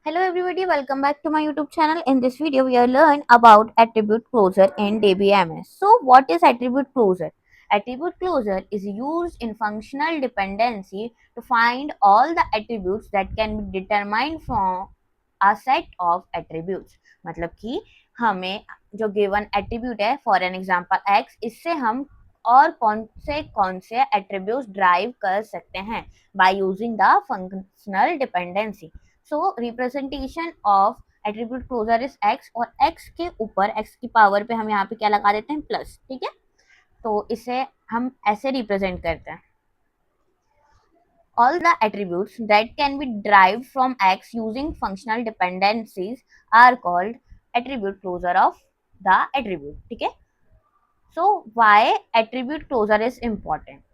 Hello everybody, welcome back to my YouTube channel. In this video, we will learn about attribute closure in DBMS. So, what is attribute closure? Attribute closure is used in functional dependency to find all the attributes that can be determined from a set of attributes. मतलब कि हमें जो given attribute है, for an example x, इससे हम और कौन से attributes derive कर सकते हैं by using the functional dependency. So representation of attribute closure is X और एक्स के ऊपर एक्स की पावर पे हम यहाँ पे क्या लगा देते हैं प्लस. ठीक है, तो इसे हम ऐसे रिप्रेजेंट करते हैं. All the attributes that can be derived from x using functional dependencies are called attribute closure of the attribute. ठीक है, so why attribute closure is important?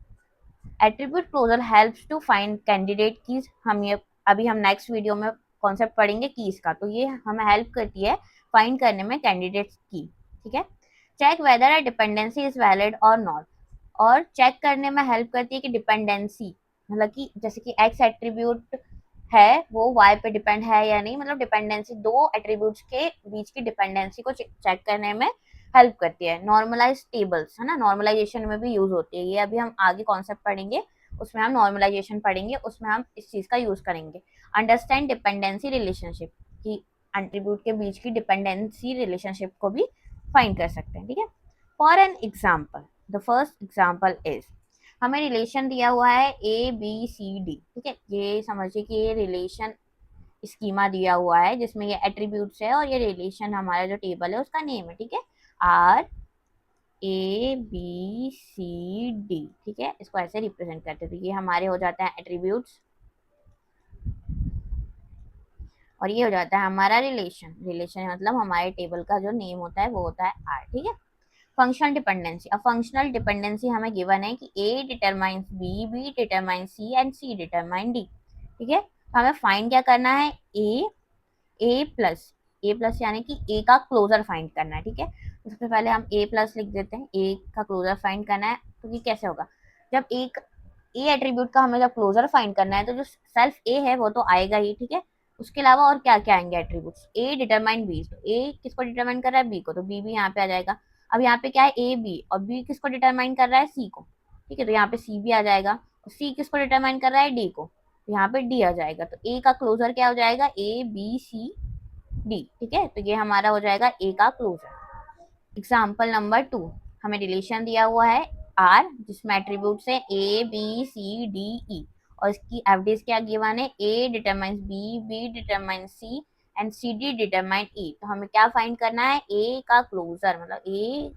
Attribute closure helps to find candidate keys. हम ये अभी हम next video में concept पढ़ेंगे keys का, तो ये हमें हेल्प करती है फाइंड करने में कैंडिडेट्स की. ठीक है, check whether a dependency is valid और नॉट, और चेक करने में हेल्प करती है कि डिपेंडेंसी मतलब कि जैसे कि एक्स एट्रीब्यूट है वो वाई पे डिपेंड है या नहीं, मतलब डिपेंडेंसी दो एट्रीब्यूट्स के बीच की डिपेंडेंसी को चेक करने में हेल्प करती है. नॉर्मलाइज टेबल्स है ना, नॉर्मलाइजेशन में भी यूज होती है. ये अभी हम आगे कॉन्सेप्ट पढ़ेंगे, उसमें हम नॉर्मलाइजेशन पढ़ेंगे, उसमें हम इस चीज का यूज करेंगे. अंडरस्टैंड डिपेंडेंसी रिलेशनशिप, कि एट्रीब्यूट के बीच की डिपेंडेंसी रिलेशनशिप को भी फाइंड कर सकते हैं. ठीक है, for an example, the first example is, हमें रिलेशन दिया हुआ है ए बी सी डी. ठीक है, ये समझिए कि ये रिलेशन स्कीमा दिया हुआ है जिसमें ये एट्रीब्यूट्स है और ये रिलेशन हमारा जो टेबल है उसका नेम है. ठीक है, R A B C D. ठीक है, इसको ऐसे रिप्रेजेंट करते हैं. तो ये हमारे हो जाते हैं एट्रीब्यूट्स और ये हो जाता है हमारा रिलेशन. रिलेशन मतलब हमारे टेबल का जो नेम होता है वो होता है आर. ठीक है, फंक्शनल डिपेंडेंसी. अब फंक्शनल डिपेंडेंसी हमें गिवन है कि A determines B, B determines C and C determine D. ठीक है, तो हमें फाइंड क्या करना है, ए प्लस यानी कि ए का क्लोजर फाइंड करना है. ठीक है, तो सबसे पहले हम ए प्लस लिख देते हैं. ए का क्लोजर फाइंड करना है, तो ये कैसे होगा, जब एक ए एट्रीब्यूट का हमें जब क्लोजर फाइंड करना है तो जो सेल्फ ए है वो तो आएगा ही. ठीक है, उसके अलावा और क्या क्या आएंगे एट्रीब्यूट्स. ए डिटरमाइन बी, तो ए किसको डिटरमाइन कर रहा है, बी को, तो बी भी यहाँ पे आ जाएगा. अब यहाँ पे क्या है, ए बी, और बी किसको डिटरमाइन कर रहा है, सी को. ठीक है, तो यहाँ पे सी भी आ जाएगा. और सी किसको डिटरमाइन कर रहा है, डी को, तो यहाँ पे डी आ जाएगा. तो ए का क्लोजर क्या हो जाएगा, ए बी सी डी. ठीक है, तो ये हमारा हो जाएगा ए का क्लोजर. एग्जाम्पल नंबर 2, हमें रिलेशन दिया हुआ है आर जिसमें एट्रीब्यूट्स है ए बी सी डी ई, और इसकी एवरेज क्या गिवन है, A determines B, B determine C and C D determine E. तो हमें क्या फाइंड करना है, ए का क्लोजर मतलब ए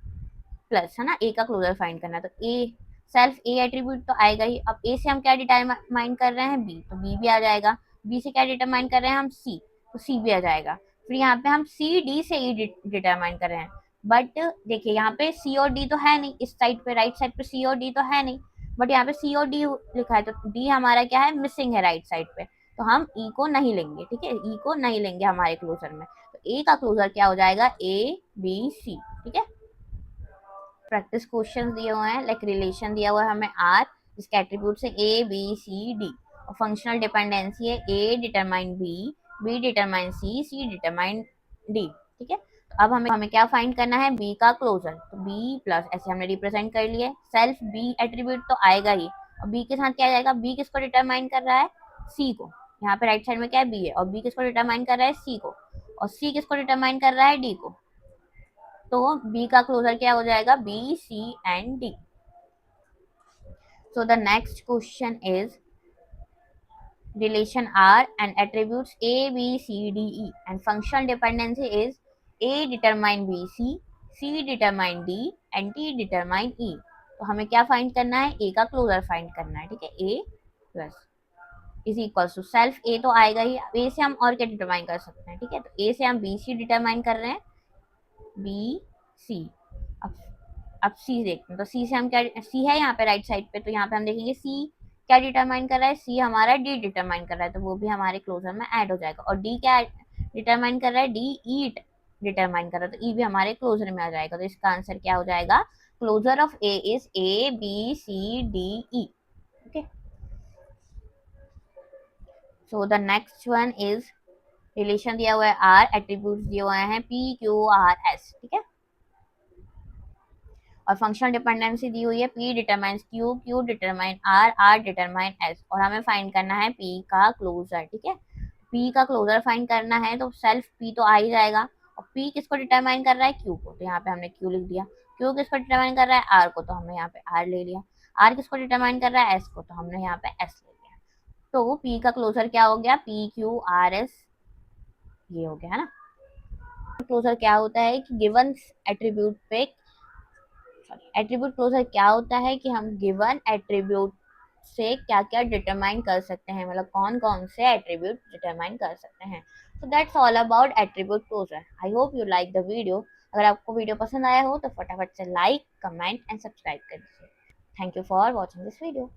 प्लस है ना, ए का क्लोजर फाइंड करना है. तो ए सेल्फ ए एट्रीब्यूट तो आएगा ही. अब ए से हम क्या डिटरमाइन कर रहे हैं, बी, तो बी भी आ जाएगा. बी से क्या डिटरमाइन कर रहे हैं हम, सी, तो सी भी आ जाएगा. फिर यहाँ पे हम सी डी से ई डिटरमाइन कर रहे हैं. बट देखिए यहाँ पे सी और डी तो है नहीं, इस साइड पे राइट साइड पे सी और डी तो है नहीं, बट यहाँ पे सी और डी लिखा है, तो डी हमारा क्या है, मिसिंग है राइट साइड पे, तो हम ई को नहीं लेंगे. ठीक है, ई को नहीं लेंगे हमारे क्लोजर में. तो ए का क्लोजर क्या हो जाएगा, ए बी सी. ठीक है, प्रैक्टिस क्वेश्चंस दिए हुए हैं, लाइक रिलेशन दिया हुआ है हमें आर जिसके एट्रीब्यूट्स है ए बी सी डी, और फंक्शनल डिपेंडेंसी है A determine B, B determine C, C determine D. ठीक है, तो अब हमें क्या फाइंड करना है, बी का क्लोजर. तो बी प्लस ऐसे हमने रिप्रेजेंट कर लिए. सेल्फ बी एट्रीब्यूट तो आएगा ही, और बी के साथ क्या जाएगा, बी किसको डिटरमाइन कर रहा है, सी को. यहाँ पे राइट साइड में क्या है, बी है, और बी किसको डिटरमाइन कर रहा है, सी को, और सी किसको डिटरमाइन कर रहा है, डी को. तो बी का क्लोजर क्या हो जाएगा, B C and D. So the next question is relation R and attributes A, B, C, D, E, and functional dependency is A determine B, C determine D, and D determine E. तो हमें क्या find करना है, A का closure find करना है. ठीक है, A plus is equal to self A तो आएगा ही. A से हम और क्या डिटरमाइन कर सकते हैं. ठीक है, तो A से हम B C डिटरमाइन कर रहे हैं, B C. अब C देखते हैं, तो C से हम क्या, C है यहाँ पे राइट साइड पे, तो यहाँ पे हम देखेंगे C क्या डिटरमाइन कर रहा है, सी हमारा डी डिटरमाइन कर रहा है, तो वो भी हमारे क्लोजर में ऐड हो जाएगा. और डी क्या डिटरमाइन कर रहा है, डी ई डिटरमाइन कर रहा है, तो ई भी हमारे क्लोजर में आ जाएगा. तो इसका आंसर क्या हो जाएगा, closure of A is A B C D E. Okay, so the next one is relation दिया हुआ है आर, एट्रीब्यूट्स दिए हुए हैं पी क्यू आर एस, ठीक है। और फंक्शनल डिपेंडेंसी दी हुई है P determines Q, Q determine R, R determine S, और हमें फाइंड करना है पी का क्लोजर, ठीक है। पी का क्लोजर फाइंड करना है तो सेल्फ पी तो आ ही जाएगा, और पी किसको डिटरमाइन कर रहा है, क्यू को, तो यहाँ पे हमने क्यू लिख दिया। क्यू किसको डिटरमाइन कर रहा है, आर को, तो हमने यहाँ पे आर ले लिया। आर किसको डिटरमाइन कर रहा है, एस को, तो हमने यहाँ पे एस ले लिया। तो पी का क्लोजर क्या हो गया, पी क्यू आर एस, ये हो गया है ना। क्लोजर क्या होता है कि गिवन एट्रीब्यूट पे, एट्रीब्यूट क्लोजर क्या होता है कि हम गिवन एट्रीब्यूट से क्या क्या डिटरमाइन कर सकते हैं, मतलब कौन कौन से एट्रीब्यूट डिटरमाइन कर सकते हैं। So that's all about attribute closure. I hope you like the video. अगर आपको वीडियो पसंद आया हो तो फटाफट से लाइक, कमेंट एंड सब्सक्राइब कर दीजिए। Thank you for watching this video.